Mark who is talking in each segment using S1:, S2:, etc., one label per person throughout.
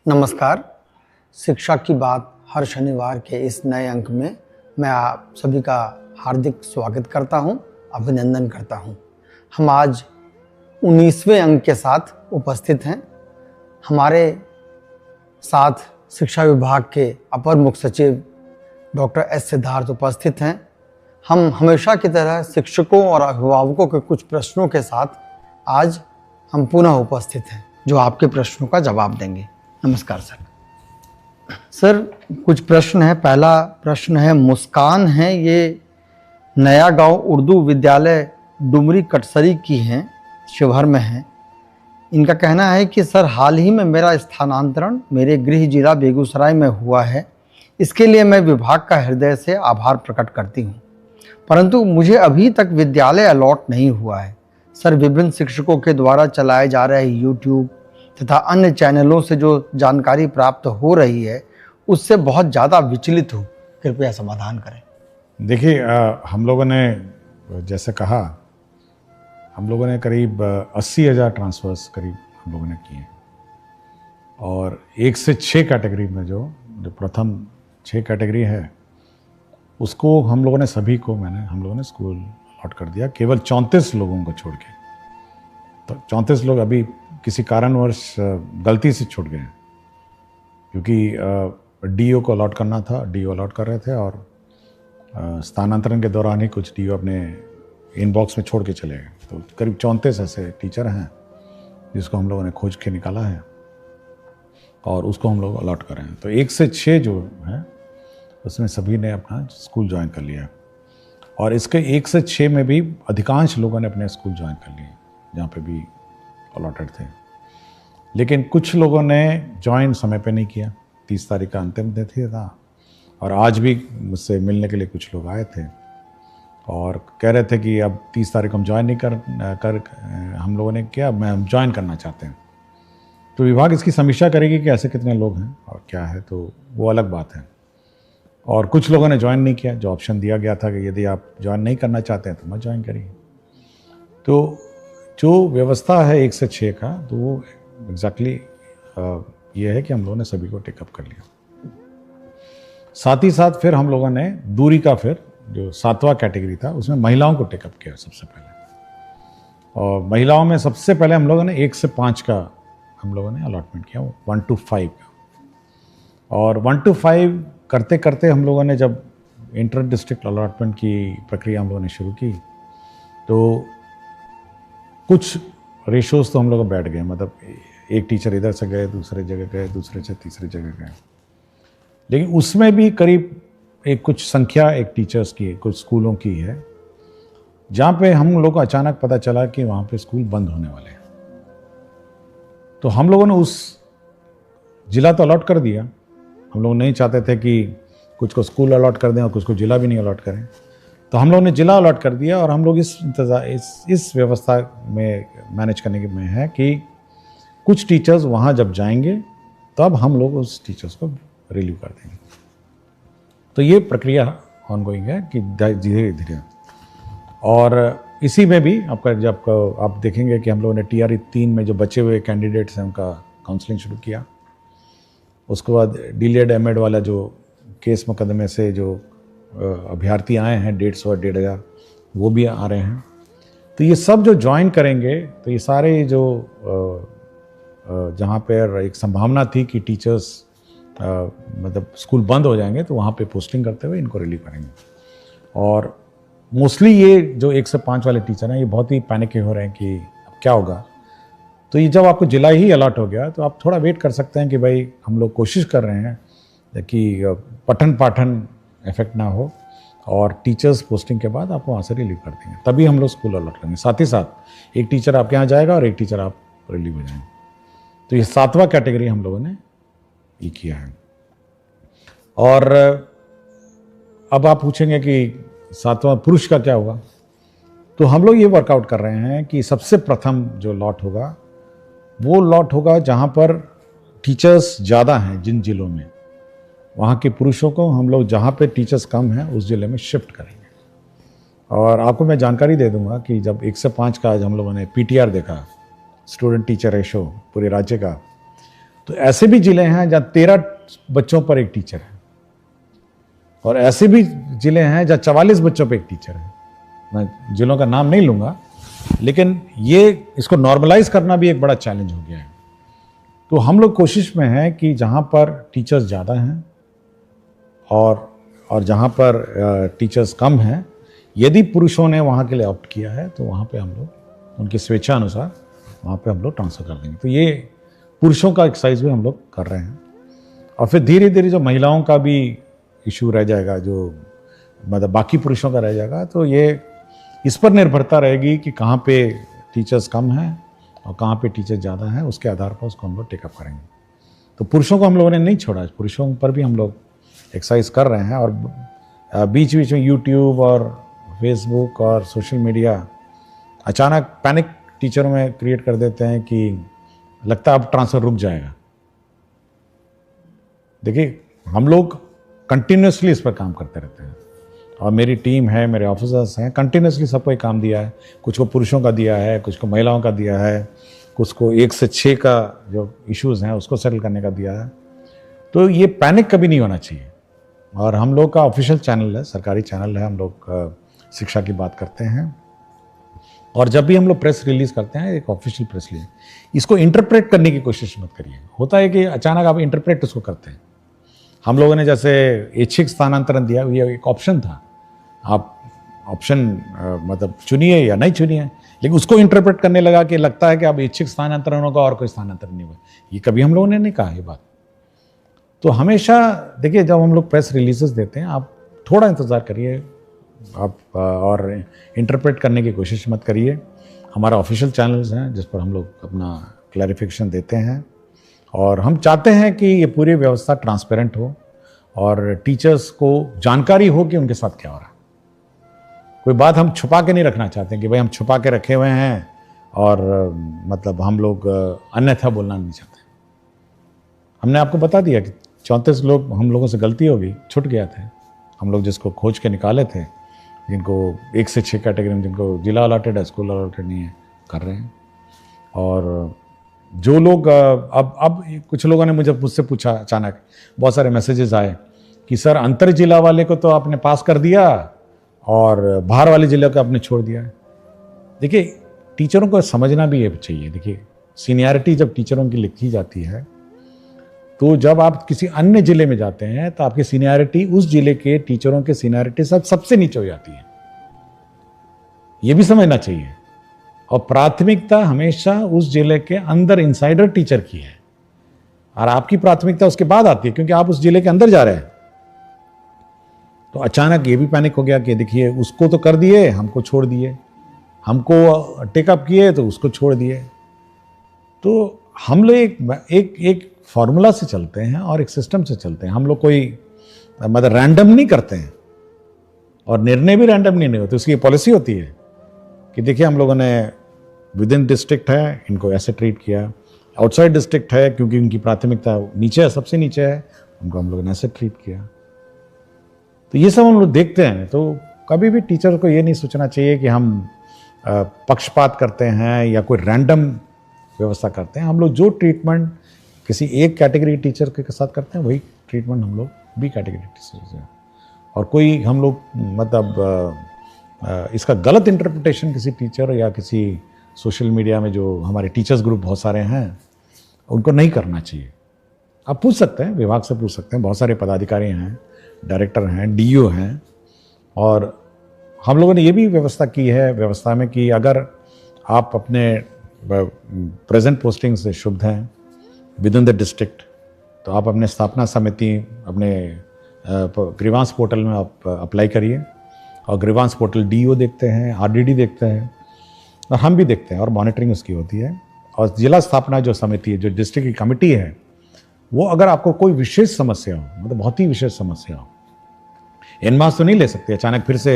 S1: नमस्कार। शिक्षा की बात हर शनिवार के इस नए अंक में मैं आप सभी का हार्दिक स्वागत करता हूं, अभिनंदन करता हूं। हम आज 19वें अंक के साथ उपस्थित हैं। हमारे साथ शिक्षा विभाग के अपर मुख्य सचिव डॉक्टर एस सिद्धार्थ उपस्थित हैं। हम हमेशा की तरह शिक्षकों और अभिभावकों के कुछ प्रश्नों के साथ आज हम पुनः उपस्थित हैं, जो आपके प्रश्नों का जवाब देंगे। नमस्कार सर, कुछ प्रश्न है। पहला प्रश्न है, मुस्कान है, ये नया गांव उर्दू विद्यालय डुमरी कटसरी की हैं, शिवहर में है। इनका कहना है कि सर, हाल ही में मेरा स्थानांतरण मेरे गृह जिला बेगूसराय में हुआ है। इसके लिए मैं विभाग का हृदय से आभार प्रकट करती हूँ, परंतु मुझे अभी तक विद्यालय अलॉट नहीं हुआ है। सर, विभिन्न शिक्षकों के द्वारा चलाए जा रहे यूट्यूब तथा अन्य चैनलों से जो जानकारी प्राप्त हो रही है, उससे बहुत ज़्यादा विचलित हूँ। कृपया समाधान करें।
S2: देखिए, हम लोगों ने जैसे कहा, हम लोगों ने करीब 80,000 ट्रांसफ़र्स करीब हम लोगों ने किए, और 1 से 6 कैटेगरी में जो प्रथम 6 कैटेगरी है उसको हम लोगों ने हम लोगों ने स्कूल अलॉट कर दिया, केवल 34 लोगों को छोड़ के। तो 34 लोग अभी किसी कारणवश गलती से छूट गए, क्योंकि डीओ को अलॉट करना था, डीओ अलॉट कर रहे थे, और स्थानांतरण के दौरान ही कुछ डीओ अपने इनबॉक्स में छोड़ के चले गए। तो करीब 34 ऐसे टीचर हैं जिसको हम लोगों ने खोज के निकाला है और उसको हम लोग अलॉट कर रहे हैं। तो 1 से 6 जो है उसमें सभी ने अपना स्कूल ज्वाइन कर लिया, और इसके 1 से 6 में भी अधिकांश लोगों ने अपने स्कूल ज्वाइन कर लिए जहाँ पे भी अलॉटेड थे। लेकिन कुछ लोगों ने ज्वाइन समय पे नहीं किया। 30 तारीख का अंतिम तिथि था, और आज भी मुझसे मिलने के लिए कुछ लोग आए थे और कह रहे थे कि अब 30 तारीख को हम ज्वाइन नहीं कर हम लोगों ने किया, हम ज्वाइन करना चाहते हैं। तो विभाग इसकी समीक्षा करेगी कि ऐसे कितने लोग हैं और क्या है, तो वो अलग बात है। और कुछ लोगों ने ज्वाइन नहीं किया। जो ऑप्शन दिया गया था कि यदि आप ज्वाइन नहीं करना चाहते हैं तो मत ज्वाइन करिए। तो जो व्यवस्था है 1 से 6 का, तो वो एग्जैक्टली ये है कि हम लोगों ने सभी को टेकअप कर लिया। साथ ही साथ फिर हम लोगों ने दूरी का, फिर जो 7वां कैटेगरी था उसमें महिलाओं को टेकअप किया सबसे पहले। और महिलाओं में सबसे पहले हम लोगों ने 1 से 5 का हम लोगों ने अलॉटमेंट किया, 1 to 5 का। और 1 to 5 करते करते हम लोगों ने जब इंटर डिस्ट्रिक्ट अलॉटमेंट की प्रक्रिया हम लोगों ने शुरू की, तो कुछ रेशोज़ तो हम लोग बैठ गए। मतलब एक टीचर इधर से गए, दूसरे जगह गए, दूसरे से तीसरी जगह गए। लेकिन उसमें भी करीब कुछ संख्या एक टीचर्स की, कुछ स्कूलों की है जहाँ पे हम लोग को अचानक पता चला कि वहाँ पे स्कूल बंद होने वाले हैं। तो हम लोगों ने उस जिला तो अलॉट कर दिया। हम लोग नहीं चाहते थे कि कुछ को स्कूल अलॉट कर दें और कुछ को जिला भी नहीं अलॉट करें, तो हम लोगों ने जिला अलॉट कर दिया। और हम लोग इस व्यवस्था में मैनेज करने के में है कि कुछ टीचर्स वहाँ जब जाएंगे तब हम लोग उस टीचर्स को रिलीव कर देंगे। तो ये प्रक्रिया ऑनगोइंग है कि धीरे धीरे। और इसी में भी आपका जब आप देखेंगे कि हम लोगों ने TRE 3 में जो बचे हुए कैंडिडेट्स हैं उनका काउंसलिंग शुरू किया। उसके बाद डीलेड एमएड वाला जो केस मुकदमे से जो अभ्यर्थी आए हैं 150 और 1,500, वो भी आ रहे हैं। तो ये सब जो ज्वाइन करेंगे, तो ये सारे जो जहाँ पर एक संभावना थी कि टीचर्स मतलब स्कूल बंद हो जाएंगे, तो वहाँ पे पोस्टिंग करते हुए इनको रिलीव करेंगे। और मोस्टली ये जो 1 से 5 वाले टीचर हैं, ये बहुत ही पैनिक हो रहे हैं कि अब क्या होगा। तो ये जब आपको जिला ही अलॉट हो गया, तो आप थोड़ा वेट कर सकते हैं कि भाई हम लोग कोशिश कर रहे हैं कि पठन पाठन इफेक्ट ना हो, और टीचर्स पोस्टिंग के बाद आपको वहाँ से रिलीव कर देंगे, तभी हम लोग स्कूल अलॉट करेंगे। साथ ही साथ एक टीचर आपके यहाँ जाएगा और एक टीचर आप रिलीव हो जाएंगे। तो ये 7वां कैटेगरी हम लोगों ने ये किया है। और अब आप पूछेंगे कि 7वां पुरुष का क्या होगा, तो हम लोग ये वर्कआउट कर रहे हैं कि सबसे प्रथम जो लॉट होगा वो लॉट होगा जहाँ पर टीचर्स ज़्यादा हैं। जिन जिलों में वहाँ के पुरुषों को हम लोग जहाँ पे टीचर्स कम हैं उस जिले में शिफ्ट करेंगे। और आपको मैं जानकारी दे दूंगा कि जब 1 से 5 का आज हम लोगों ने PTR देखा, स्टूडेंट टीचर रेशो पूरे राज्य का, तो ऐसे भी जिले हैं जहाँ 13 बच्चों पर एक टीचर है, और ऐसे भी जिले हैं जहाँ 44 बच्चों पर एक टीचर है। मैं जिलों का नाम नहीं लूंगा, लेकिन ये इसको नॉर्मलाइज करना भी एक बड़ा चैलेंज हो गया है। तो हम लोग कोशिश में हैं कि जहाँ पर टीचर्स ज़्यादा हैं और जहाँ पर टीचर्स कम हैं, यदि पुरुषों ने वहाँ के लिए ऑप्ट किया है तो वहाँ पे हम लोग उनकी स्वेच्छा अनुसार वहाँ पे हम लोग ट्रांसफ़र कर देंगे। तो ये पुरुषों का एक्सरसाइज भी हम लोग कर रहे हैं, और फिर धीरे धीरे जो महिलाओं का भी इशू रह जाएगा, जो मतलब बाकी पुरुषों का रह जाएगा, तो ये इस पर निर्भरता रहेगी कि कहाँ पे टीचर्स कम हैं और कहाँ पे टीचर्स ज़्यादा हैं, उसके आधार पर उसको हम लोग टेकअप करेंगे। तो पुरुषों को हम लोगों ने नहीं छोड़ा, पुरुषों पर भी हम लोग एक्सरसाइज कर रहे हैं, और बीच बीच में यूट्यूब और फेसबुक और सोशल मीडिया अचानक पैनिक टीचरों में क्रिएट कर देते हैं कि लगता है अब ट्रांसफ़र रुक जाएगा। देखिए, हम लोग कंटिन्यूसली इस पर काम करते रहते हैं, और मेरी टीम है, मेरे ऑफिसर्स हैं, कंटिन्यूसली सबको एक काम दिया है। कुछ को पुरुषों का दिया है, कुछ को महिलाओं का दिया है, कुछ को 1 से 6 का जो इश्यूज़ हैं उसको सेटल करने का दिया है। तो ये पैनिक कभी नहीं होना चाहिए। और हम लोग का ऑफिशियल चैनल है, सरकारी चैनल है, हम लोग शिक्षा की बात करते हैं, और जब भी हम लोग प्रेस रिलीज़ करते हैं, एक ऑफिशियल प्रेस रिलीज, इसको इंटरप्रेट करने की कोशिश मत करिए। होता है कि अचानक आप इंटरप्रेट उसको करते हैं। हम लोगों ने जैसे ऐच्छिक स्थानांतरण दिया, ये एक ऑप्शन था, आप ऑप्शन मतलब चुनिए या नहीं चुनिए, लेकिन उसको इंटरप्रेट करने लगा कि लगता है कि अब ऐच्छिक स्थानांतरण होगा और कोई स्थानांतरण नहीं हुआ। ये कभी हम लोगों ने नहीं कहा ये बात। तो हमेशा देखिए, जब हम लोग प्रेस रिलीजेस देते हैं, आप थोड़ा इंतज़ार करिए, आप और इंटरप्रेट करने की कोशिश मत करिए। हमारा ऑफिशियल चैनल्स हैं जिस पर हम लोग अपना क्लैरिफिकेशन देते हैं, और हम चाहते हैं कि ये पूरी व्यवस्था ट्रांसपेरेंट हो और टीचर्स को जानकारी हो कि उनके साथ क्या हो रहा है। कोई बात हम छुपा के नहीं रखना चाहते कि भाई हम छुपा के रखे हुए हैं, और मतलब हम लोग अन्यथा बोलना नहीं चाहते। हमने आपको बता दिया कि 34 लोग हम लोगों से गलती होगी, छूट गया थे। हम लोग जिसको खोज के निकाले थे, जिनको 1 से 6 कैटेगरी में, जिनको जिला अलॉटेड है, स्कूल अलॉटेड नहीं है, कर रहे हैं। और जो लोग अब कुछ लोगों ने मुझसे पूछा, अचानक बहुत सारे मैसेजेस आए कि सर अंतर जिला वाले को तो आपने पास कर दिया और बाहर वाले जिले को आपने छोड़ दिया है। देखिए, टीचरों को समझना भी ये चाहिए। देखिए, सीनियरिटी जब टीचरों की लिखी जाती है, तो जब आप किसी अन्य जिले में जाते हैं तो आपकी सीनियरिटी उस जिले के टीचरों के सीनियरिटी सबसे नीचे हो जाती है। ये भी समझना चाहिए। और प्राथमिकता हमेशा उस जिले के अंदर इनसाइडर टीचर की है, और आपकी प्राथमिकता उसके बाद आती है, क्योंकि आप उस जिले के अंदर जा रहे हैं। तो अचानक ये भी पैनिक हो गया कि देखिए, उसको तो कर दिए, हमको छोड़ दिए, हमको टेकअप किए तो उसको छोड़ दिए। तो हम लोग एक फॉर्मूला से चलते हैं और एक सिस्टम से चलते हैं। हम लोग कोई मतलब रैंडम नहीं करते हैं, और निर्णय भी रैंडम नहीं होते। उसकी पॉलिसी होती है कि देखिए, हम लोगों ने विद इन डिस्ट्रिक्ट है, इनको ऐसे ट्रीट किया, आउटसाइड डिस्ट्रिक्ट है क्योंकि उनकी प्राथमिकता नीचे है, सबसे नीचे है, उनको हम लोगों ने ऐसे ट्रीट किया। तो ये सब हम लोग देखते हैं। तो कभी भी टीचर को ये नहीं सोचना चाहिए कि हम पक्षपात करते हैं या कोई रैंडम व्यवस्था करते हैं। हम लोग जो ट्रीटमेंट किसी एक कैटेगरी टीचर के साथ करते हैं, वही ट्रीटमेंट हम लोग बी कैटेगरी टीचर से। और कोई हम लोग मतलब इसका गलत इंटरप्रिटेशन किसी टीचर या किसी सोशल मीडिया में जो हमारे टीचर्स ग्रुप बहुत सारे हैं, उनको नहीं करना चाहिए। आप पूछ सकते हैं, विभाग से पूछ सकते हैं, बहुत सारे पदाधिकारी हैं, डायरेक्टर हैं, डीईओ हैं। और हम लोगों ने ये भी व्यवस्था की है व्यवस्था में कि अगर आप अपने प्रेजेंट पोस्टिंग से शुद्ध हैं विद इन द डिस्ट्रिक्ट, तो आप अपने स्थापना समिति, अपने ग्रीवांस पोर्टल में आप अप्लाई करिए। और ग्रीवांस पोर्टल डीईओ देखते हैं, आरडीडी देखते हैं, और हम भी देखते हैं, और मॉनिटरिंग उसकी होती है। और जिला स्थापना जो समिति है, जो डिस्ट्रिक्ट की कमेटी है, वो अगर आपको कोई विशेष समस्या हो, मतलब बहुत ही विशेष समस्या हो, एनमास तो नहीं ले सकते, अचानक फिर से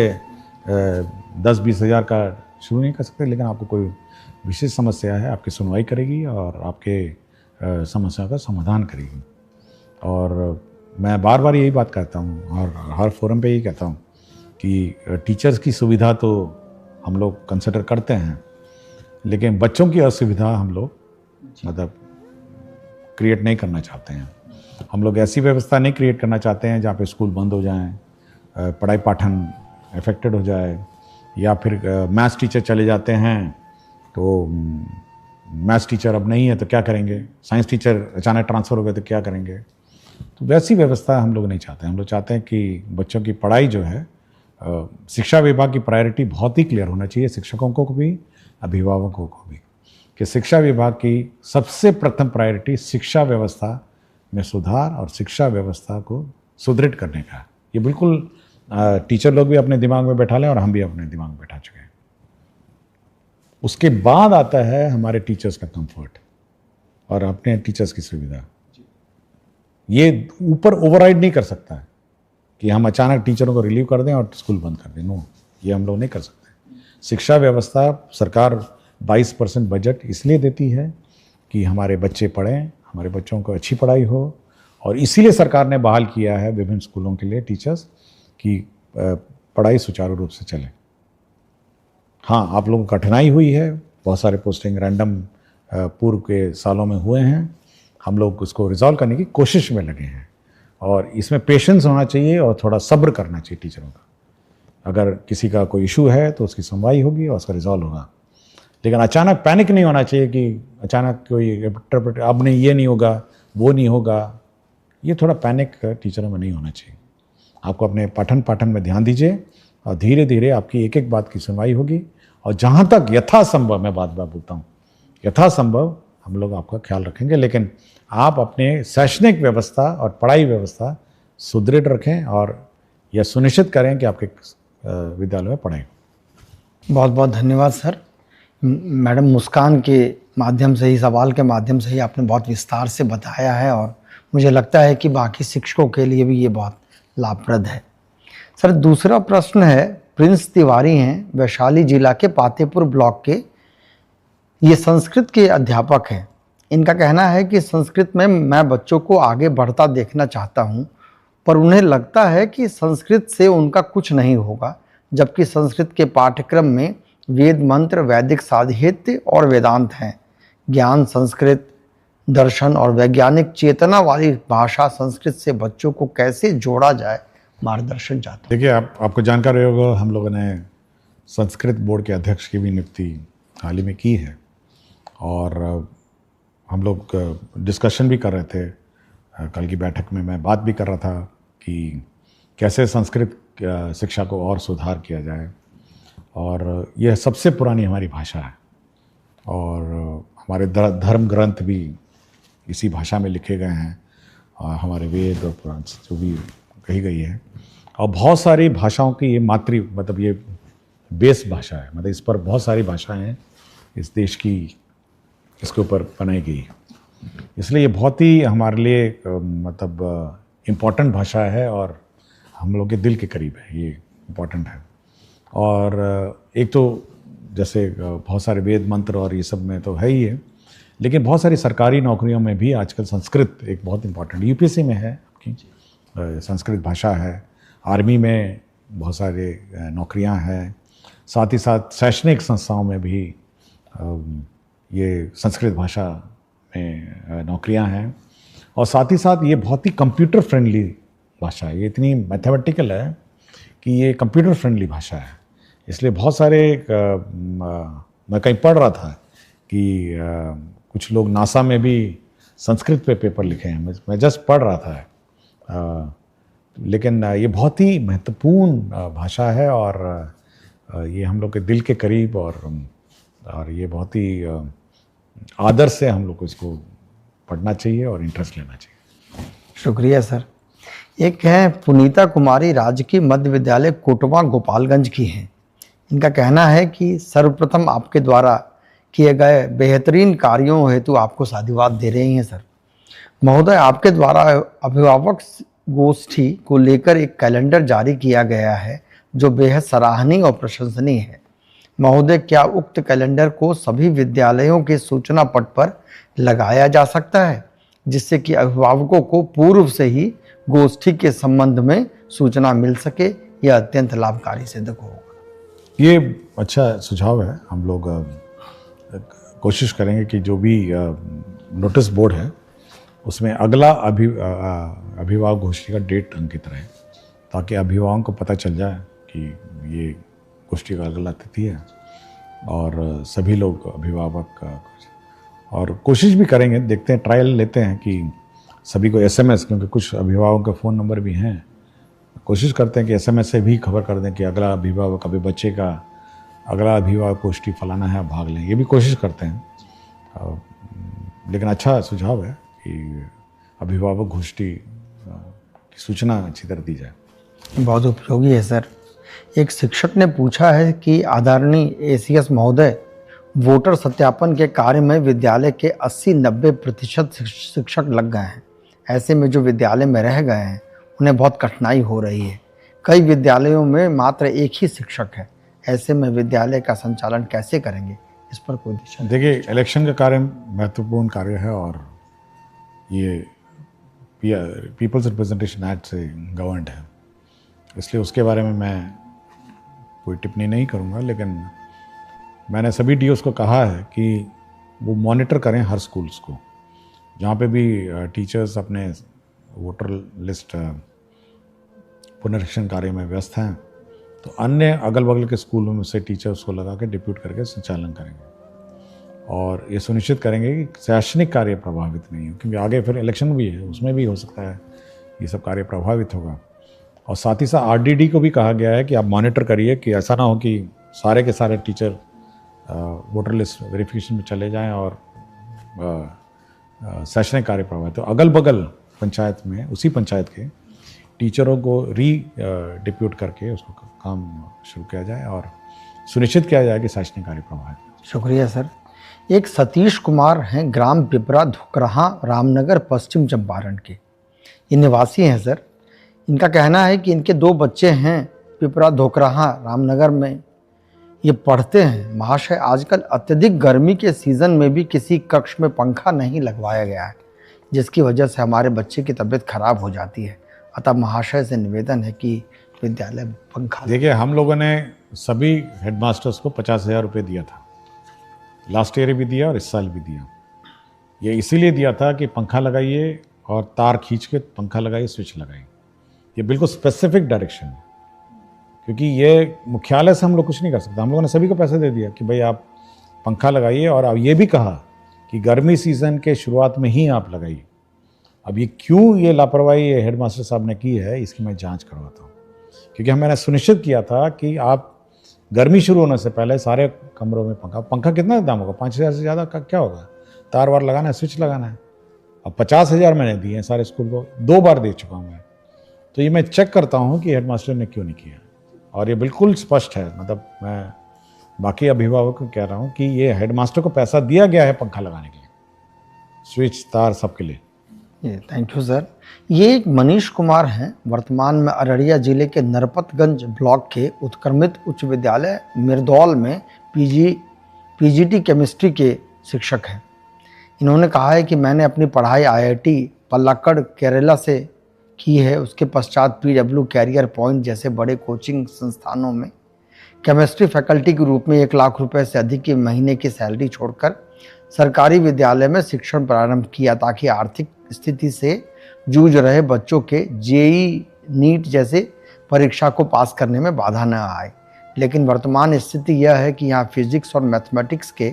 S2: 10-20 हज़ार का शुरू नहीं कर सकते, लेकिन आपको कोई विशेष समस्या है, आपकी सुनवाई करेगी और आपके समस्या का समाधान करेगी। और मैं बार बार यही बात कहता हूँ और हर फोरम पे यही कहता हूँ कि टीचर्स की सुविधा तो हम लोग कंसिडर करते हैं, लेकिन बच्चों की असुविधा हम लोग मतलब क्रिएट नहीं करना चाहते हैं। हम लोग ऐसी व्यवस्था नहीं क्रिएट करना चाहते हैं जहाँ पे स्कूल बंद हो जाएं, पढ़ाई पाठन अफेक्टेड हो जाए, या फिर मैथ्स टीचर चले जाते हैं तो मैथ्स टीचर अब नहीं है तो क्या करेंगे, साइंस टीचर अचानक ट्रांसफ़र हो गए तो क्या करेंगे। तो वैसी व्यवस्था हम लोग नहीं चाहते। हम लोग चाहते हैं कि बच्चों की पढ़ाई जो है, शिक्षा विभाग की प्रायोरिटी बहुत ही क्लियर होना चाहिए, शिक्षकों को भी, अभिभावकों को भी, कि शिक्षा विभाग की सबसे प्रथम प्रायोरिटी शिक्षा व्यवस्था में सुधार और शिक्षा व्यवस्था को सुदृढ़ करने का। ये बिल्कुल टीचर लोग भी अपने दिमाग में बैठा लें और हम भी अपने दिमाग में बैठा चुके हैं। उसके बाद आता है हमारे टीचर्स का कंफर्ट और अपने टीचर्स की सुविधा। ये ऊपर ओवरराइड नहीं कर सकता है कि हम अचानक टीचरों को रिलीव कर दें और स्कूल बंद कर दें। नो, ये हम लोग नहीं कर सकते। शिक्षा व्यवस्था, सरकार 22% बजट इसलिए देती है कि हमारे बच्चे पढ़ें, हमारे बच्चों को अच्छी पढ़ाई हो, और इसीलिए सरकार ने बहाल किया है विभिन्न स्कूलों के लिए टीचर्स की पढ़ाई सुचारू रूप से चले। हाँ, आप लोगों को कठिनाई हुई है, बहुत सारे पोस्टिंग रैंडम पूर्व के सालों में हुए हैं। हम लोग उसको रिजॉल्व करने की कोशिश में लगे हैं और इसमें पेशेंस होना चाहिए और थोड़ा सब्र करना चाहिए टीचरों का। अगर किसी का कोई इशू है तो उसकी सुनवाई होगी और उसका रिजॉल्व होगा, लेकिन अचानक पैनिक नहीं होना चाहिए कि अचानक कोई अब नहीं, ये नहीं होगा, वो नहीं होगा। ये थोड़ा पैनिक टीचरों में नहीं होना चाहिए। आपको अपने पठन पाठन में ध्यान दीजिए और धीरे धीरे आपकी एक एक बात की सुनवाई होगी। और जहाँ तक यथासंभव, मैं बात बोलता हूँ, यथासंभव हम लोग आपका ख्याल रखेंगे, लेकिन आप अपने शैक्षणिक व्यवस्था और पढ़ाई व्यवस्था सुदृढ़ रखें और यह सुनिश्चित करें कि आपके विद्यालय में पढ़ें।
S1: बहुत बहुत धन्यवाद सर। मैडम मुस्कान के माध्यम से ही, सवाल के माध्यम से ही आपने बहुत विस्तार से बताया है और मुझे लगता है कि बाकी शिक्षकों के लिए भी ये बहुत लाभप्रद है। सर, दूसरा प्रश्न है, प्रिंस तिवारी हैं, वैशाली जिला के पातेपुर ब्लॉक के, ये संस्कृत के अध्यापक हैं। इनका कहना है कि संस्कृत में मैं बच्चों को आगे बढ़ता देखना चाहता हूँ, पर उन्हें लगता है कि संस्कृत से उनका कुछ नहीं होगा, जबकि संस्कृत के पाठ्यक्रम में वेद मंत्र, वैदिक साहित्य और वेदांत हैं। ज्ञान, संस्कृत, दर्शन और वैज्ञानिक चेतना वाली भाषा संस्कृत से बच्चों को कैसे जोड़ा जाए, मार्गदर्शन चाहता हूं।
S2: देखिए, आपको जानकारी होगा, हम लोगों ने संस्कृत बोर्ड के अध्यक्ष की भी नियुक्ति हाल ही में की है और हम लोग डिस्कशन भी कर रहे थे। कल की बैठक में मैं बात भी कर रहा था कि कैसे संस्कृत शिक्षा को और सुधार किया जाए। और यह सबसे पुरानी हमारी भाषा है और हमारे धर्म ग्रंथ भी इसी भाषा में लिखे गए हैं, और हमारे वेद और पुराण जो भी कही गई है। और बहुत सारी भाषाओं की ये मतलब ये बेस भाषा है, मतलब इस पर बहुत सारी भाषाएं हैं इस देश की, इसके ऊपर बनाई गई। इसलिए ये बहुत ही हमारे लिए मतलब इम्पॉर्टेंट भाषा है और हम लोग के दिल के करीब है, ये इम्पॉर्टेंट है। और एक तो जैसे बहुत सारे वेद मंत्र और ये सब में तो है ही है, लेकिन बहुत सारी सरकारी नौकरियों में भी आजकल संस्कृत एक बहुत इम्पॉर्टेंट, यूपीएससी में है आपकी संस्कृत भाषा है, आर्मी में बहुत सारे नौकरियां हैं, साथ ही साथ शैक्षणिक संस्थाओं में भी ये संस्कृत भाषा में नौकरियां हैं। और साथ ही साथ ये बहुत ही कंप्यूटर फ्रेंडली भाषा है, ये इतनी मैथमेटिकल है कि ये कंप्यूटर फ्रेंडली भाषा है। इसलिए बहुत सारे मैं कहीं पढ़ रहा था कि कुछ लोग नासा में भी संस्कृत पे पेपर लिखे हैं, मैं जस्ट पढ़ रहा था। लेकिन ये बहुत ही महत्वपूर्ण भाषा है और ये हम लोग के दिल के करीब और ये बहुत ही आदर से हम लोग को इसको पढ़ना चाहिए और इंटरेस्ट लेना चाहिए।
S1: शुक्रिया सर। एक है पुनीता कुमारी, राजकीय मध्य विद्यालय कोटवा गोपालगंज की हैं। इनका कहना है कि सर्वप्रथम आपके द्वारा किए गए बेहतरीन कार्यों हेतु आपको साधुवाद दे रही हैं सर। महोदय, आपके द्वारा अभिभावक गोष्ठी को लेकर एक कैलेंडर जारी किया गया है जो बेहद सराहनीय और प्रशंसनीय है। महोदय, क्या उक्त कैलेंडर को सभी विद्यालयों के सूचना पट पर लगाया जा सकता है, जिससे कि अभिभावकों को पूर्व से ही गोष्ठी के संबंध में सूचना मिल सके? यह अत्यंत लाभकारी सिद्ध होगा।
S2: ये अच्छा सुझाव है। हम लोग कोशिश करेंगे कि जो भी नोटिस बोर्ड है उसमें अगला अभिभावक गोष्ठी का डेट अंकित रहे, ताकि अभिभावकों को पता चल जाए कि ये गोष्ठी का अगला तिथि है, और सभी लोग अभिभावक और कोशिश भी करेंगे, देखते हैं, ट्रायल लेते हैं कि सभी को एसएमएस, क्योंकि कुछ अभिभावकों का फ़ोन नंबर भी हैं, कोशिश करते हैं कि एसएमएस से भी खबर कर दें कि अगला अभिभावक, अभी बच्चे का अगला अभिभावक गोष्ठी फलाना है, भाग लें, ये भी कोशिश करते हैं। लेकिन अच्छा सुझाव है कि अभिभावक गोष्ठी की सूचना अच्छी तरह दी जाए।
S1: बहुत उपयोगी है सर। एक शिक्षक ने पूछा है कि आदरणीय एसीएस महोदय, वोटर सत्यापन के कार्य में विद्यालय के 80-90% शिक्षक लग गए हैं। ऐसे में जो विद्यालय में रह गए हैं उन्हें बहुत कठिनाई हो रही है। कई विद्यालयों में मात्र एक ही शिक्षक है। ऐसे में विद्यालय का संचालन कैसे करेंगे, इस पर कोई दिशा?
S2: देखिए, इलेक्शन का कार्य महत्वपूर्ण कार्य है, और ये पीपल्स रिप्रेजेंटेशन एक्ट से गवर्नड है, इसलिए उसके बारे में मैं कोई टिप्पणी नहीं करूँगा। लेकिन मैंने सभी डीओस को कहा है कि वो मॉनिटर करें हर स्कूल्स को, जहाँ पे भी टीचर्स अपने वोटर लिस्ट पुनरीक्षण कार्य में व्यस्त हैं, तो अन्य अगल बगल के स्कूलों में से टीचर्स को लगा के डिप्यूट करके संचालन करेंगे, और ये सुनिश्चित करेंगे कि शैक्षणिक कार्य प्रभावित नहीं हो, क्योंकि आगे फिर इलेक्शन भी है, उसमें भी हो सकता है ये सब कार्य प्रभावित होगा। और साथ ही साथ आरडीडी को भी कहा गया है कि आप मॉनिटर करिए कि ऐसा ना हो कि सारे के सारे टीचर वोटर लिस्ट वेरिफिकेशन में चले जाएं और शैक्षणिक कार्य प्रभावित। तो अगल बगल पंचायत में, उसी पंचायत के टीचरों को डिप्यूट करके उसको काम शुरू किया जाए और सुनिश्चित किया जाए कि शैक्षणिक कार्य प्रभावित।
S1: शुक्रिया सर। एक सतीश कुमार हैं, ग्राम पिपरा धुकराहा, रामनगर, पश्चिम चंपारण के। ये निवासी हैं सर। इनका कहना है कि इनके 2 बच्चे हैं, पिपरा धोकराहा रामनगर में ये पढ़ते हैं। महाशय, आजकल अत्यधिक गर्मी के सीज़न में भी किसी कक्ष में पंखा नहीं लगवाया गया है, जिसकी वजह से हमारे बच्चे की तबीयत खराब हो जाती है। अतः महाशय से निवेदन है कि विद्यालय में पंखा।
S2: देखिए, हम लोगों ने सभी हेडमास्टर्स को 50,000 रुपये दिया था, लास्ट ईयर भी दिया और इस साल भी दिया। ये इसीलिए दिया था कि पंखा लगाइए और तार खींच के पंखा लगाइए, स्विच लगाइए। ये बिल्कुल स्पेसिफिक डायरेक्शन है, क्योंकि ये मुख्यालय से हम लोग कुछ नहीं कर सकते। हम लोगों ने सभी को पैसे दे दिया कि भाई आप पंखा लगाइए, और अब ये भी कहा कि गर्मी सीज़न के शुरुआत में ही आप लगाइए। अब ये क्यों ये लापरवाही ये हेडमास्टर साहब ने की है, इसकी मैं जांच करवाता हूँ, क्योंकि मैंने सुनिश्चित किया था कि आप गर्मी शुरू होने से पहले सारे कमरों में पंखा कितना दाम होगा, 5,000 से ज़्यादा का क्या होगा, तार वार लगाना है, स्विच लगाना है। अब 50,000 मैंने दिए हैं सारे स्कूल को, 2 बार दे चुका हूँ मैं। तो ये मैं चेक करता हूँ कि हेडमास्टर ने क्यों नहीं किया, और ये बिल्कुल स्पष्ट है। मतलब मैं बाकी अभिभावकों को कह रहा हूँ कि ये हेडमास्टर को पैसा दिया गया है पंखा लगाने के लिए, स्विच तार सबके लिए।
S1: Thank you sir. ये एक मनीष कुमार हैं, वर्तमान में अररिया जिले के नरपतगंज ब्लॉक के उत्क्रमित उच्च विद्यालय मिर्दौल में पीजीटी केमिस्ट्री के शिक्षक हैं। इन्होंने कहा है कि मैंने अपनी पढ़ाई आईआईटी पल्लाक्कड़ केरला से की है। उसके पश्चात पीडब्ल्यू कैरियर पॉइंट जैसे बड़े कोचिंग संस्थानों में केमिस्ट्री फैकल्टी के रूप में 1 लाख रुपए से अधिक की महीने की सैलरी छोड़कर सरकारी विद्यालय में शिक्षण प्रारंभ किया, ताकि आर्थिक स्थिति से जूझ रहे बच्चों के जेई नीट जैसे परीक्षा को पास करने में बाधा न आए। लेकिन वर्तमान स्थिति यह है कि यहाँ फिजिक्स और मैथमेटिक्स के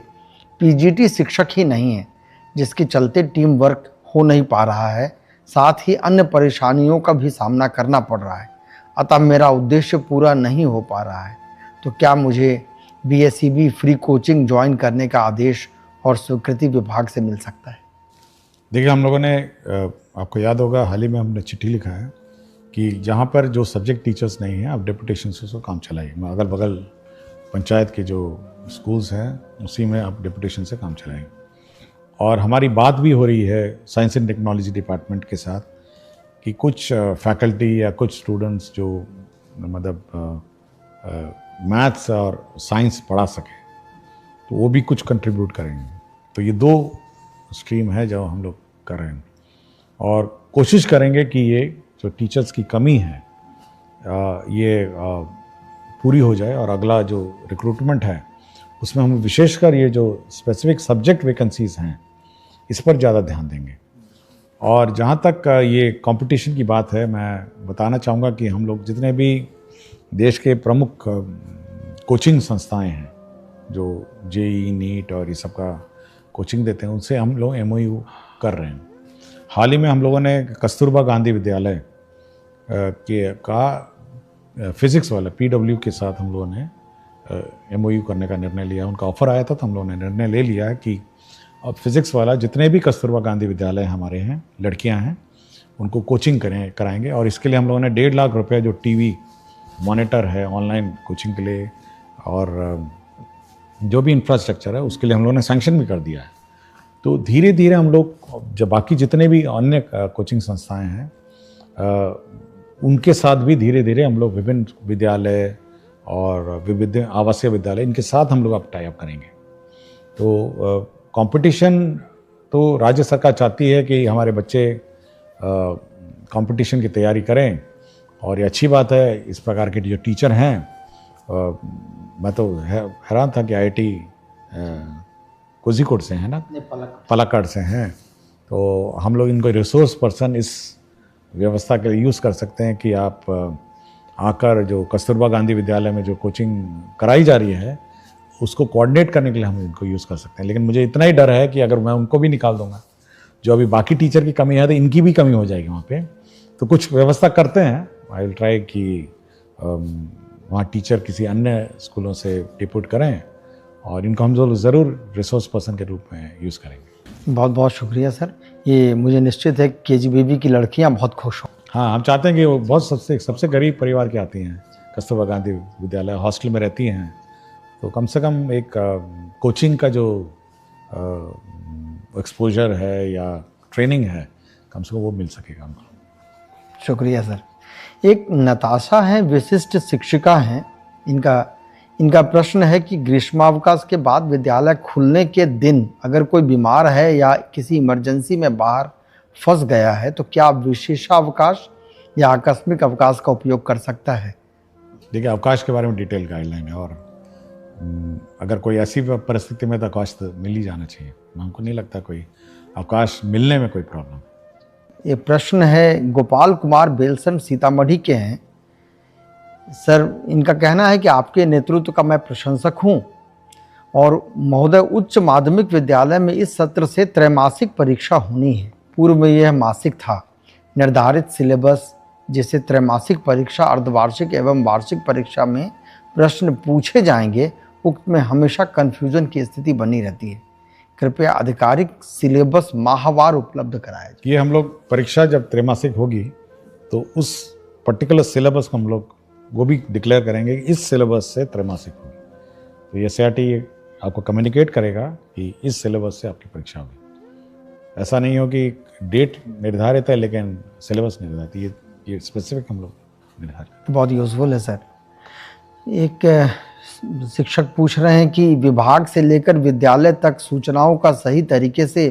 S1: पीजीटी शिक्षक ही नहीं हैं, जिसके चलते टीम वर्क हो नहीं पा रहा है, साथ ही अन्य परेशानियों का भी सामना करना पड़ रहा है। अतः मेरा उद्देश्य पूरा नहीं हो पा रहा है। तो क्या मुझे बीएसईबी फ्री कोचिंग ज्वाइन करने का आदेश और स्वीकृति विभाग से मिल सकता है?
S2: देखिए, हम लोगों ने, आपको याद होगा, हाल ही में हमने चिट्ठी लिखा है कि जहाँ पर जो सब्जेक्ट टीचर्स नहीं हैं, आप डेपुटेशन से उसको काम चलाइए। अगल बगल पंचायत के जो स्कूल्स हैं उसी में आप डेपुटेशन से काम चलाइए। और हमारी बात भी हो रही है साइंस एंड टेक्नोलॉजी डिपार्टमेंट के साथ कि कुछ फैकल्टी या कुछ स्टूडेंट्स जो मतलब मैथ्स और साइंस पढ़ा सके, तो वो भी कुछ कंट्रीब्यूट करेंगे। तो ये 2 स्ट्रीम है जो हम लोग कर रहे हैं, और कोशिश करेंगे कि ये जो टीचर्स की कमी है ये पूरी हो जाए, और अगला जो रिक्रूटमेंट है उसमें हम विशेषकर ये जो स्पेसिफिक सब्जेक्ट वैकेंसीज हैं इस पर ज़्यादा ध्यान देंगे। और जहाँ तक ये कंपटीशन की बात है, मैं बताना चाहूँगा कि हम लोग जितने भी देश के प्रमुख कोचिंग संस्थाएं हैं जो जेई नीट और ये सब का कोचिंग देते हैं, उनसे हम लोग MOU कर रहे हैं। हाल ही में हम लोगों ने कस्तूरबा गांधी विद्यालय का फिज़िक्स वाला PW के साथ हम लोगों ने MOU करने का निर्णय लिया। उनका ऑफ़र आया था तो हम लोगों ने निर्णय ले लिया है कि अब फिज़िक्स वाला जितने भी कस्तूरबा गांधी विद्यालय हमारे हैं, लड़कियां हैं, उनको कोचिंग कराएंगे। और इसके लिए हम लोगों ने 1.5 लाख रुपये जो टीवी मॉनिटर है ऑनलाइन कोचिंग के लिए और जो भी इंफ्रास्ट्रक्चर है उसके लिए हम लोगों ने सैंक्शन भी कर दिया है। तो धीरे धीरे हम लोग जब बाकी जितने भी अन्य कोचिंग संस्थाएं हैं उनके साथ भी धीरे धीरे हम लोग विभिन्न विद्यालय और विविध आवासीय विद्यालय इनके साथ हम लोग अब टाई अप करेंगे। तो कंपटीशन तो राज्य सरकार चाहती है कि हमारे बच्चे कंपटीशन की तैयारी करें और ये अच्छी बात है। इस प्रकार के जो टीचर हैं, मैं तो हैरान था कि IIT कोझिकोड से हैं ना, पलाक्कड़ से हैं। तो हम लोग इनको रिसोर्स पर्सन इस व्यवस्था के लिए यूज़ कर सकते हैं कि आप आकर जो कस्तूरबा गांधी विद्यालय में जो कोचिंग कराई जा रही है उसको कोऑर्डिनेट करने के लिए हम इनको यूज़ कर सकते हैं। लेकिन मुझे इतना ही डर है कि अगर मैं उनको भी निकाल दूंगा, जो अभी बाकी टीचर की कमी है, तो इनकी भी कमी हो जाएगी वहाँ पे। तो कुछ व्यवस्था करते हैं, आई विल ट्राई कि वहाँ टीचर किसी अन्य स्कूलों से डिप्यूट करें और इनको हम ज़रूर रिसोर्स पर्सन के रूप में यूज़ करेंगे।
S1: बहुत बहुत शुक्रिया सर। ये मुझे निश्चित है कि KGBB की लड़कियाँ बहुत खुश हों।
S2: हाँ, हम चाहते हैं कि वो बहुत सबसे गरीब परिवार की आती हैं, कस्तूरबा गांधी विद्यालय हॉस्टल में रहती हैं, तो कम से कम एक कोचिंग का जो एक्सपोजर है या ट्रेनिंग है कम से कम वो मिल सकेगा हमको।
S1: शुक्रिया सर। एक नताशा है, विशिष्ट शिक्षिका हैं। इनका प्रश्न है कि ग्रीष्मावकाश के बाद विद्यालय खुलने के दिन अगर कोई बीमार है या किसी इमरजेंसी में बाहर फंस गया है तो क्या विशेषावकाश या आकस्मिक अवकाश का उपयोग कर सकता है?
S2: देखिए, अवकाश के बारे में डिटेल गाइडलाइन है और अगर कोई ऐसी परिस्थिति में तो अवकाश तो मिल ही जाना चाहिए। हमको नहीं लगता कोई अवकाश मिलने में कोई प्रॉब्लम।
S1: ये प्रश्न है गोपाल कुमार बेलसन सीतामढ़ी के हैं। सर, इनका कहना है कि आपके नेतृत्व का मैं प्रशंसक हूं और महोदय, उच्च माध्यमिक विद्यालय में इस सत्र से त्रैमासिक परीक्षा होनी है। पूर्व में यह मासिक था। निर्धारित सिलेबस जिसे त्रैमासिक परीक्षा, अर्धवार्षिक एवं वार्षिक परीक्षा में प्रश्न पूछे जाएंगे, उक्त में हमेशा कन्फ्यूजन की स्थिति बनी रहती है। कृपया आधिकारिक सिलेबस माहवार उपलब्ध कराया जाए।
S2: ये हम लोग परीक्षा जब त्रैमासिक होगी तो उस पर्टिकुलर सिलेबस को हम लोग वो भी डिक्लेयर करेंगे कि इस सिलेबस से त्रैमासिक होगी। तो ये CRT आपको कम्युनिकेट करेगा कि इस सिलेबस से आपकी परीक्षा होगी। ऐसा नहीं हो कि डेट निर्धारित है लेकिन सिलेबस निर्धारित, ये स्पेसिफिक हम लोग निर्धारित।
S1: बहुत यूजफुल है सर। एक शिक्षक पूछ रहे हैं कि विभाग से लेकर विद्यालय तक सूचनाओं का सही तरीके से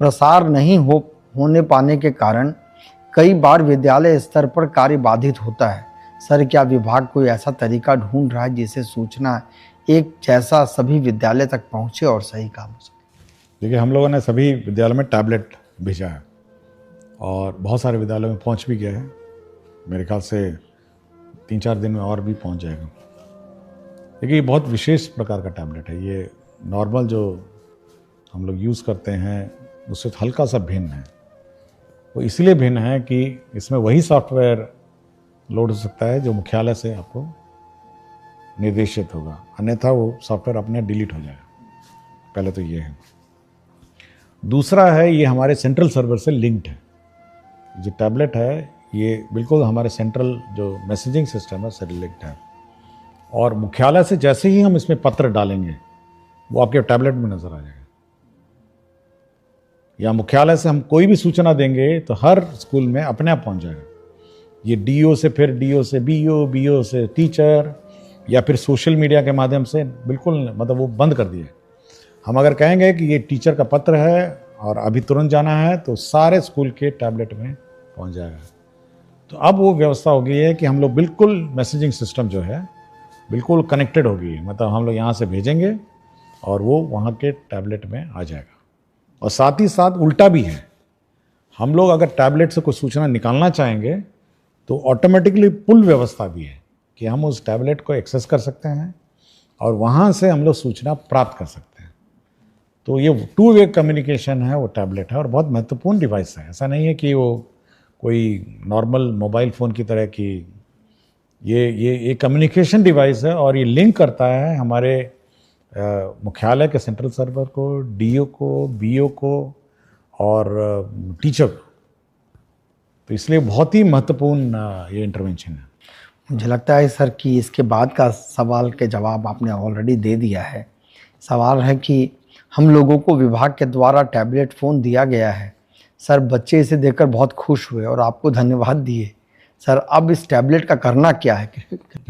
S1: प्रसार नहीं होने पाने के कारण कई बार विद्यालय स्तर पर कार्य बाधित होता है। सर, क्या विभाग कोई ऐसा तरीका ढूंढ रहा है जिससे सूचना एक जैसा सभी विद्यालय तक पहुंचे और सही काम हो सके?
S2: देखिए, हम लोगों ने सभी विद्यालयों में टैबलेट भेजा है और बहुत सारे विद्यालयों में पहुंच भी गया है। मेरे ख्याल से 3-4 दिन में और भी पहुंच जाएगा। देखिए, ये बहुत विशेष प्रकार का टैबलेट है। ये नॉर्मल जो हम लोग यूज़ करते हैं उससे हल्का सा भिन्न है। वो इसलिए भिन्न है कि इसमें वही सॉफ्टवेयर लोड हो सकता है जो मुख्यालय से आपको निर्देशित होगा, अन्यथा वो सॉफ्टवेयर अपने डिलीट हो जाएगा। पहले तो ये है। दूसरा है, ये हमारे सेंट्रल सर्वर से लिंक्ड है। जो टैबलेट है ये बिल्कुल हमारे सेंट्रल जो मैसेजिंग सिस्टम है उससे लिंक्ड है और मुख्यालय से जैसे ही हम इसमें पत्र डालेंगे वो आपके टैबलेट में नजर आ जाएगा। या मुख्यालय से हम कोई भी सूचना देंगे तो हर स्कूल में अपने आप पहुंच जाएगा। ये DO से, फिर DO से BO, BO से टीचर, या फिर सोशल मीडिया के माध्यम से बिल्कुल, मतलब वो बंद कर दिए। हम अगर कहेंगे कि ये टीचर का पत्र है और अभी तुरंत जाना है तो सारे स्कूल के टैबलेट में पहुंच जाएगा। तो अब वो व्यवस्था हो गई है कि हम लोग बिल्कुल मैसेजिंग सिस्टम जो है बिल्कुल कनेक्टेड हो गई है। मतलब हम लोग यहाँ से भेजेंगे और वो वहाँ के टैबलेट में आ जाएगा। और साथ ही साथ उल्टा भी है, हम लोग अगर टैबलेट से कोई सूचना निकालना चाहेंगे तो ऑटोमेटिकली पुल व्यवस्था भी है कि हम उस टैबलेट को एक्सेस कर सकते हैं और वहाँ से हम लोग सूचना प्राप्त कर सकते हैं। तो ये 2 वे कम्युनिकेशन है, वो टैबलेट है और बहुत महत्वपूर्ण डिवाइस है। ऐसा नहीं है कि वो कोई नॉर्मल मोबाइल फ़ोन की तरह की, ये कम्युनिकेशन डिवाइस है और ये लिंक करता है हमारे मुख्यालय के सेंट्रल सर्वर को, डीओ को, बीओ को और टीचर को। तो इसलिए बहुत ही महत्वपूर्ण ये इंटरवेंशन है।
S1: मुझे लगता है सर कि इसके बाद का सवाल के जवाब आपने ऑलरेडी दे दिया है। सवाल है कि हम लोगों को विभाग के द्वारा टैबलेट फ़ोन दिया गया है। सर बच्चे इसे देखकर बहुत खुश हुए और आपको धन्यवाद दिए। सर अब इस टैबलेट का करना क्या है?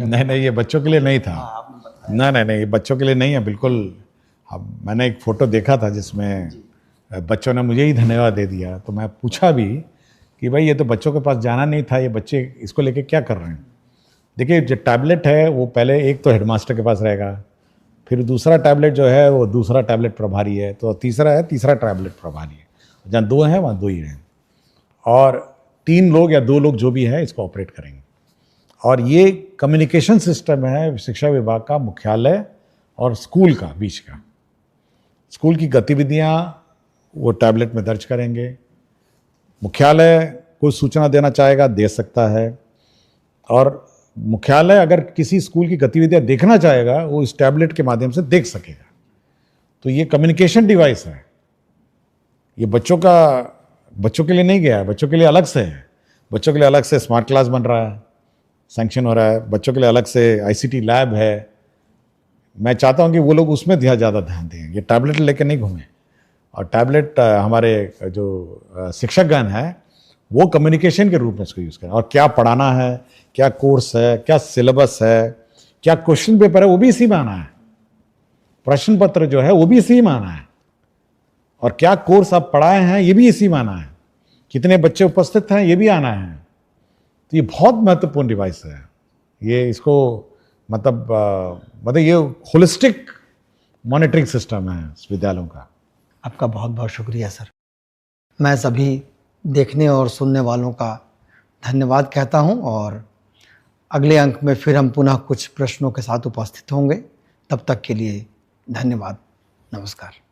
S2: नहीं, ये बच्चों के लिए नहीं था। नहीं, ये बच्चों के लिए नहीं है बिल्कुल। अब मैंने एक फ़ोटो देखा था जिसमें बच्चों ने मुझे ही धन्यवाद दे दिया, तो मैं पूछा भी कि भाई ये तो बच्चों के पास जाना नहीं था, ये बच्चे इसको लेके क्या कर रहे हैं। देखिए जो टैबलेट है वो पहले एक तो हेडमास्टर के पास रहेगा, फिर दूसरा टैबलेट जो है वो दूसरा टैबलेट प्रभारी है, तो तीसरा टैबलेट प्रभारी है। जहाँ 2 हैं वहाँ 2 ही हैं और 3 लोग या 2 लोग जो भी है इसको ऑपरेट करेंगे। और ये कम्युनिकेशन सिस्टम है शिक्षा विभाग का मुख्यालय और स्कूल का बीच का। स्कूल की गतिविधियाँ वो टैबलेट में दर्ज करेंगे। मुख्यालय कोई सूचना देना चाहेगा दे सकता है और मुख्यालय अगर किसी स्कूल की गतिविधियां देखना चाहेगा वो इस टैबलेट के माध्यम से देख सकेगा। तो ये कम्युनिकेशन डिवाइस है। ये बच्चों के लिए नहीं गया है, बच्चों के लिए अलग से है। बच्चों के लिए अलग से स्मार्ट क्लास बन रहा है, सैंक्शन हो रहा है। बच्चों के लिए अलग से आईसीटी लैब है। मैं चाहता हूं कि वो लोग उसमें ज़्यादा ध्यान दें, ये टैबलेट लेकर नहीं घूमें। और टैबलेट हमारे जो शिक्षकगण हैं वो कम्युनिकेशन के रूप में इसको यूज़ करें। और क्या पढ़ाना है, क्या कोर्स है, क्या सिलेबस है, क्या क्वेश्चन पेपर है, वो भी इसी में आना है। प्रश्न पत्र जो है वो भी इसी में आना है। और क्या कोर्स आप पढ़ाए हैं ये भी इसी में आना है। कितने बच्चे उपस्थित हैं ये भी आना है। तो ये बहुत महत्वपूर्ण डिवाइस है। ये इसको मतलब ये होलिस्टिक मॉनिटरिंग सिस्टम है विद्यालयों का।
S1: आपका बहुत बहुत शुक्रिया सर। मैं सभी देखने और सुनने वालों का धन्यवाद कहता हूं और अगले अंक में फिर हम पुनः कुछ प्रश्नों के साथ उपस्थित होंगे। तब तक के लिए धन्यवाद। नमस्कार।